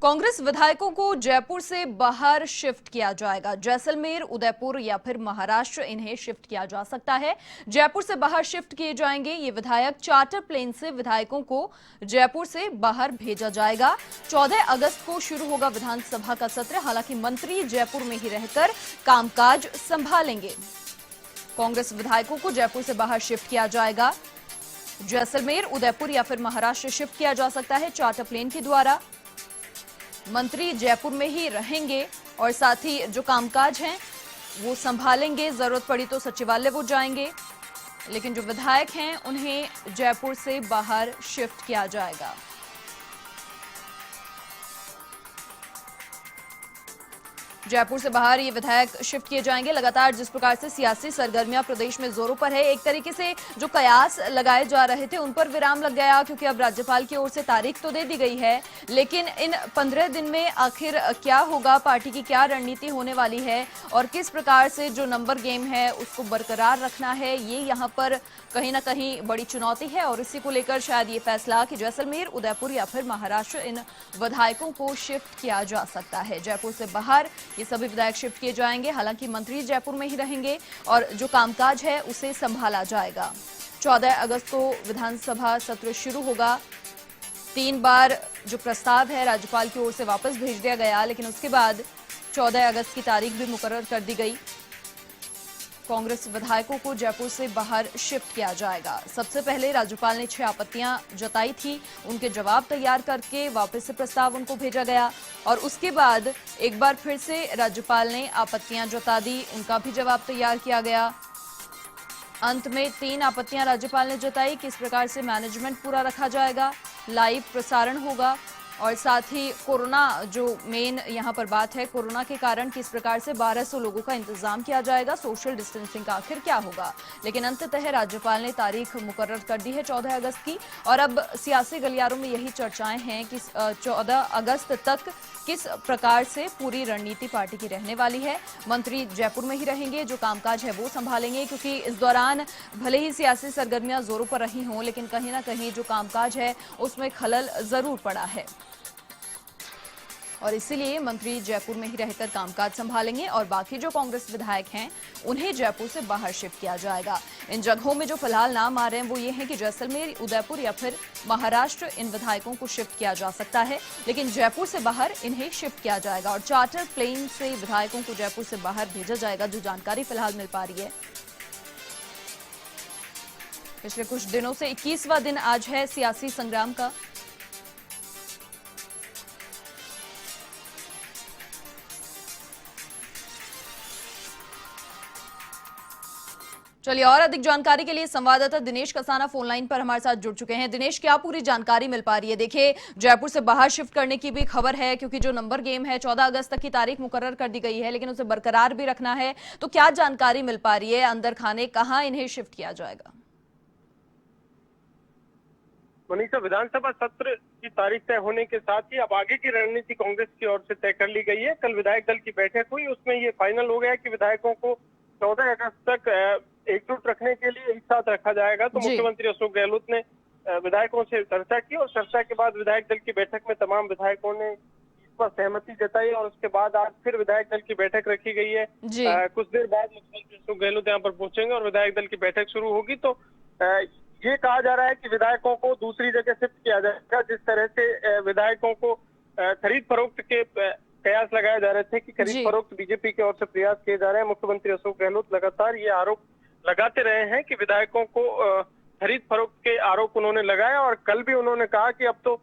कांग्रेस विधायकों को जयपुर से बाहर शिफ्ट किया जाएगा। जैसलमेर, उदयपुर या फिर महाराष्ट्र इन्हें शिफ्ट किया जा सकता है। जयपुर से बाहर शिफ्ट किए जाएंगे ये विधायक। चार्टर प्लेन से विधायकों को जयपुर से बाहर भेजा जाएगा। 14 अगस्त को शुरू होगा विधानसभा का सत्र। हालांकि मंत्री जयपुर में ही रहकर कामकाज संभालेंगे। कांग्रेस विधायकों को जयपुर से बाहर शिफ्ट किया जाएगा। जैसलमेर, उदयपुर या फिर महाराष्ट्र शिफ्ट किया जा सकता है चार्टर प्लेन के द्वारा। मंत्री जयपुर में ही रहेंगे और साथ ही जो कामकाज हैं वो संभालेंगे। जरूरत पड़ी तो सचिवालय वो जाएंगे, लेकिन जो विधायक हैं उन्हें जयपुर से बाहर शिफ्ट किया जाएगा। जयपुर से बाहर ये विधायक शिफ्ट किए जाएंगे। लगातार जिस प्रकार से सियासी सरगर्मियां प्रदेश में जोरों पर है, एक तरीके से जो कयास लगाए जा रहे थे उन पर विराम लग गया, क्योंकि अब राज्यपाल की ओर से तारीख तो दे दी गई है, लेकिन इन 15 दिन में आखिर क्या होगा, पार्टी की क्या रणनीति होने वाली है और किस प्रकार से जो नंबर गेम है उसको बरकरार रखना है, ये यहाँ पर कहीं ना कहीं बड़ी चुनौती है। और इसी को लेकर शायद ये फैसला कि जैसलमेर, उदयपुर या फिर महाराष्ट्र इन विधायकों को शिफ्ट किया जा सकता है। जयपुर से बाहर ये सभी विधायक शिफ्ट किए जाएंगे। हालांकि मंत्री जयपुर में ही रहेंगे और जो कामकाज है उसे संभाला जाएगा। 14 अगस्त को विधानसभा सत्र शुरू होगा। 3 बार जो प्रस्ताव है राज्यपाल की ओर से वापस भेज दिया गया, लेकिन उसके बाद 14 अगस्त की तारीख भी मुकर्रर कर दी गई। कांग्रेस विधायकों को जयपुर से बाहर शिफ्ट किया जाएगा। सबसे पहले राज्यपाल ने 6 आपत्तियां जताई थी, उनके जवाब तैयार करके वापस से प्रस्ताव उनको भेजा गया और उसके बाद एक बार फिर से राज्यपाल ने आपत्तियां जता दी, उनका भी जवाब तैयार किया गया। अंत में 3 आपत्तियां राज्यपाल ने जताई। किस प्रकार से मैनेजमेंट पूरा रखा जाएगा, लाइव प्रसारण होगा और साथ ही कोरोना जो मेन यहाँ पर बात है, कोरोना के कारण किस प्रकार से 1200 लोगों का इंतजाम किया जाएगा, सोशल डिस्टेंसिंग का आखिर क्या होगा। लेकिन अंततः राज्यपाल ने तारीख मुकर्रर कर दी है 14 अगस्त की और अब सियासी गलियारों में यही चर्चाएं हैं कि 14 अगस्त तक किस प्रकार से पूरी रणनीति पार्टी की रहने वाली है। मंत्री जयपुर में ही रहेंगे, जो कामकाज है वो संभालेंगे, क्योंकि इस दौरान भले ही सियासी सरगर्मियां जोरों पर रही हों, लेकिन कहीं ना कहीं जो कामकाज है उसमें खलल जरूर पड़ा है और इसीलिए मंत्री जयपुर में ही रहकर कामकाज संभालेंगे और बाकी जो कांग्रेस विधायक हैं उन्हें जयपुर से बाहर शिफ्ट किया जाएगा। इन जगहों में जो फिलहाल नाम आ रहे हैं वो ये हैं कि जैसलमेर, उदयपुर या फिर महाराष्ट्र इन विधायकों को शिफ्ट किया जा सकता है, लेकिन जयपुर से बाहर इन्हें शिफ्ट किया जाएगा और चार्टर प्लेन से विधायकों को जयपुर से बाहर भेजा जाएगा। जो जानकारी फिलहाल मिल पा रही है, पिछले कुछ दिनों से 21वां दिन आज है सियासी संग्राम का। चलिए और अधिक जानकारी के लिए संवाददाता दिनेश कसाना फोन लाइन पर हमारे साथ जुड़ चुके हैं। दिनेश, क्या पूरी जानकारी मिल पा रही है? देखिए, जयपुर से बाहर शिफ्ट करने की भी खबर है, क्योंकि जो नंबर गेम है 14 अगस्त तक की तारीख मुकर्रर कर दी गई है, लेकिन उसे बरकरार भी रखना है। तो क्या जानकारी मिल पा रही है? अंदर खाने कहाँ इन्हें शिफ्ट किया जाएगा? मनीषा, विधानसभा सत्र की तारीख तय होने के साथ ही अब आगे की रणनीति कांग्रेस की ओर से तय कर ली गई है। कल विधायक दल की बैठक हुई, उसमें ये फाइनल हो गया कि विधायकों को 14 अगस्त तक एकजुट रखने के लिए एक साथ रखा जाएगा। तो मुख्यमंत्री अशोक गहलोत ने विधायकों से चर्चा की और चर्चा के बाद विधायक दल की बैठक में तमाम विधायकों ने इस पर सहमति जताई और उसके बाद आज फिर विधायक दल की बैठक रखी गई है। कुछ देर बाद मुख्यमंत्री अशोक गहलोत यहाँ पर पहुंचेंगे और विधायक दल की बैठक शुरू होगी। तो ये कहा जा रहा है कि विधायकों को दूसरी जगह शिफ्ट किया जाएगा। जिस तरह से विधायकों को खरीद फरोख्त के कयास लगाए जा रहे थे कि खरीद फरोख्त बीजेपी की ओर से प्रयास किए जा रहे हैं, मुख्यमंत्री अशोक गहलोत लगातार ये आरोप लगाते रहे हैं कि विधायकों को खरीद फरोख्त के आरोप उन्होंने लगाए और कल भी उन्होंने कहा कि अब तो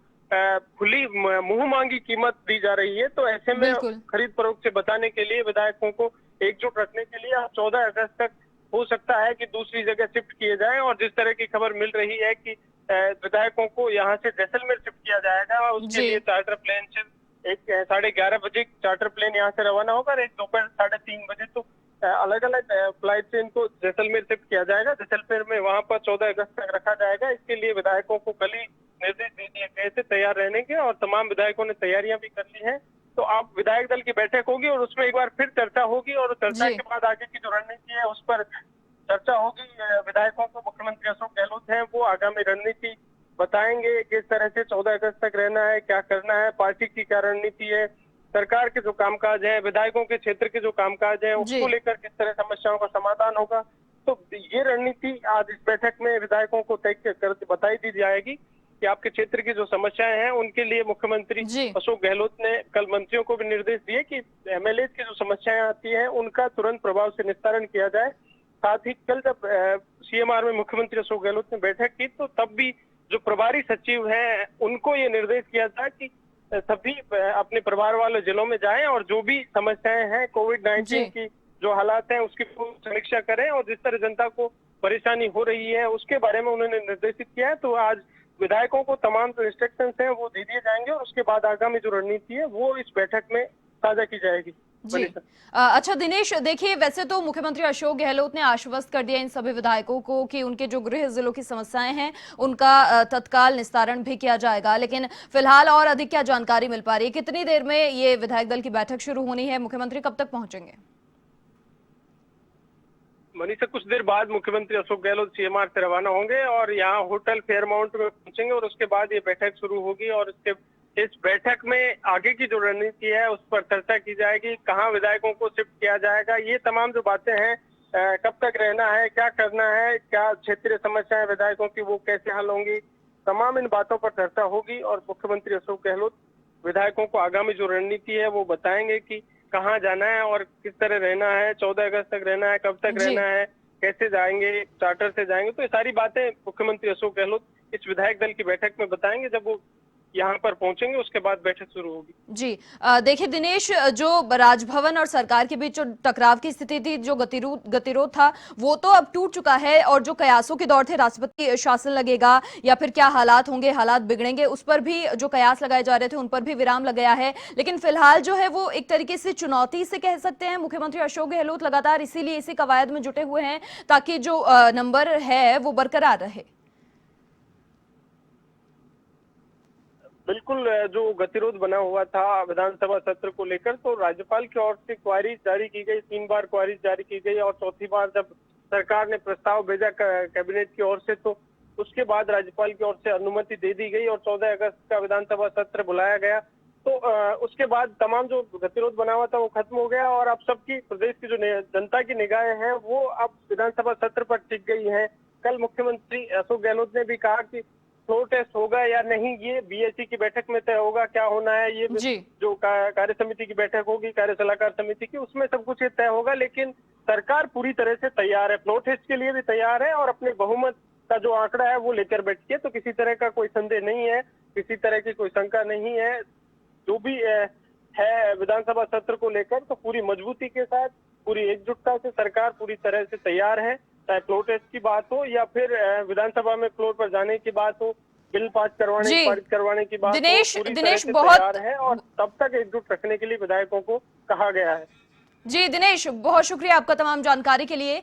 खुली मुंह मांगी कीमत दी जा रही है। तो ऐसे में खरीद फरोख्त से बचाने के लिए विधायकों को एकजुट रखने के लिए अब 14 अगस्त तक हो सकता है कि दूसरी जगह शिफ्ट किए जाए। और जिस तरह की खबर मिल रही है कि विधायकों को यहाँ से जैसलमेर शिफ्ट किया जाएगा, उसके लिए चार्टर प्लेन से 11:30 बजे चार्टर प्लेन यहाँ से रवाना होगा और एक दोपहर 3:30 बजे तो अलग अलग फ्लाइट से इनको जैसलमेर शिफ्ट किया जाएगा। जैसलमेर में वहां पर 14 अगस्त तक रखा जाएगा। इसके लिए विधायकों को कल ही निर्देश दे दिए गए थे तैयार रहने के और तमाम विधायकों ने तैयारियां भी कर ली हैं। तो अब विधायक दल की बैठक होगी और उसमें एक बार फिर चर्चा होगी और चर्चा के बाद आगे की जो रणनीति है उस पर चर्चा होगी। विधायकों को मुख्यमंत्री अशोक गहलोत हैं वो आगामी रणनीति बताएंगे किस तरह से 14 अगस्त तक रहना है, क्या करना है, पार्टी की क्या रणनीति है, सरकार के जो कामकाज है, विधायकों के क्षेत्र के जो कामकाज है, जी। उसको लेकर किस तरह समस्याओं का समाधान होगा। तो ये रणनीति आज इस बैठक में विधायकों को तय कर बताई दी जाएगी कि आपके क्षेत्र की जो समस्याएं हैं उनके लिए मुख्यमंत्री जी। अशोक गहलोत ने कल मंत्रियों को भी निर्देश दिए कि एमएलए की जो समस्याएं आती हैं उनका तुरंत प्रभाव से निस्तारण किया जाए। साथ ही कल जब सीएमआर में मुख्यमंत्री अशोक गहलोत ने बैठक की तो तब भी जो प्रभारी सचिव हैं उनको ये निर्देश किया था कि सभी अपने परिवार वाले जिलों में जाएं और जो भी समस्याएं हैं कोविड-19 जी। की जो हालात हैं उसकी समीक्षा करें और जिस तरह जनता को परेशानी हो रही है उसके बारे में उन्होंने निर्देशित किया है। तो आज विधायकों को तमाम जो इंस्ट्रक्शंस हैं वो दे दिए जाएंगे और उसके बाद आगामी जो रणनीति है वो इस बैठक में साझा की जाएगी। जी। अच्छा दिनेश, देखिए वैसे तो मुख्यमंत्री अशोक गहलोत ने आश्वस्त कर दिया इन सभी विधायकों को कि उनके जो गृह जिलों की समस्याएं हैं उनका तत्काल निस्तारण भी किया जाएगा, लेकिन फिलहाल और अधिक क्या जानकारी मिल पा रही है? कितनी देर में ये विधायक दल की बैठक शुरू होनी है? मुख्यमंत्री कब तक पहुंचेंगे? मनीषा, कुछ देर बाद मुख्यमंत्री अशोक गहलोत सीएमआर से रवाना होंगे और यहाँ होटल फेयरमाउंट में पहुंचेंगे और उसके बाद ये बैठक शुरू होगी और इस बैठक में आगे की जो रणनीति है उस पर चर्चा की जाएगी। कहाँ विधायकों को शिफ्ट किया जाएगा, ये तमाम जो बातें हैं, कब तक रहना है, क्या करना है, क्या क्षेत्रीय समस्याएं विधायकोों की वो कैसे हल होंगी, तमाम इन बातों पर चर्चा होगी और मुख्यमंत्री अशोक गहलोत विधायकों को आगामी जो रणनीति है वो बताएंगे कि कहाँ जाना है और किस तरह रहना है, 14 अगस्त तक रहना है, कब तक जी। रहना है, कैसे जाएंगे, चार्टर से जाएंगे। तो ये सारी बातें मुख्यमंत्री अशोक गहलोत इस विधायक दल की बैठक में बताएंगे। जब वो यहाँ पर पहुंचेंगे उसके बाद बैठक शुरू होगी। जी। देखिए दिनेश, जो राजभवन और सरकार के बीच जो टकराव की स्थिति थी, जो गतिरोध था, वो तो अब टूट चुका है और जो कयासों के दौर थे, राष्ट्रपति शासन लगेगा या फिर क्या हालात होंगे, हालात बिगड़ेंगे, उस पर भी जो कयास लगाए जा रहे थे उन पर भी विराम लग गया है। लेकिन फिलहाल जो है वो एक तरीके से चुनौती से कह सकते हैं। मुख्यमंत्री अशोक गहलोत लगातार इसीलिए इसी कवायद में जुटे हुए हैं ताकि जो नंबर है वो बरकरार रहे। बिल्कुल, जो गतिरोध बना हुआ था विधानसभा सत्र को लेकर, तो राज्यपाल की ओर से क्वारी जारी की गई, 3 बार क्वारी जारी की गई और चौथी बार जब सरकार ने प्रस्ताव भेजा कैबिनेट की ओर से तो उसके बाद राज्यपाल की ओर से अनुमति दे दी गई और 14 अगस्त का विधानसभा सत्र बुलाया गया। तो उसके बाद तमाम जो गतिरोध बना हुआ था वो खत्म हो गया और अब सबकी प्रदेश की जो जनता की निगाहें हैं वो अब विधानसभा सत्र पर टिक गई हैं। कल मुख्यमंत्री अशोक गहलोत ने भी कहा कि फ्लोर टेस्ट होगा या नहीं ये बीएससी की बैठक में तय होगा, क्या होना है ये जी। जो कार्य समिति की बैठक होगी, कार्य सलाहकार समिति की, उसमें सब कुछ ये तय होगा। लेकिन सरकार पूरी तरह से तैयार है, फ्लोर टेस्ट के लिए भी तैयार है और अपने बहुमत का जो आंकड़ा है वो लेकर बैठी है। तो किसी तरह का कोई संदेह नहीं है, किसी तरह की कोई शंका नहीं है। जो भी है विधानसभा सत्र को लेकर तो पूरी मजबूती के साथ, पूरी एकजुटता से सरकार पूरी तरह से तैयार है। चाहे फ्लोर टेस्ट की बात हो या फिर विधानसभा में फ्लोर पर जाने की बात हो, बिल पारित करवाने की बात हो, पूरी तरह से तैयार है और तब तक एकजुट रखने के लिए विधायकों को कहा गया है। जी दिनेश, बहुत शुक्रिया आपका तमाम जानकारी के लिए।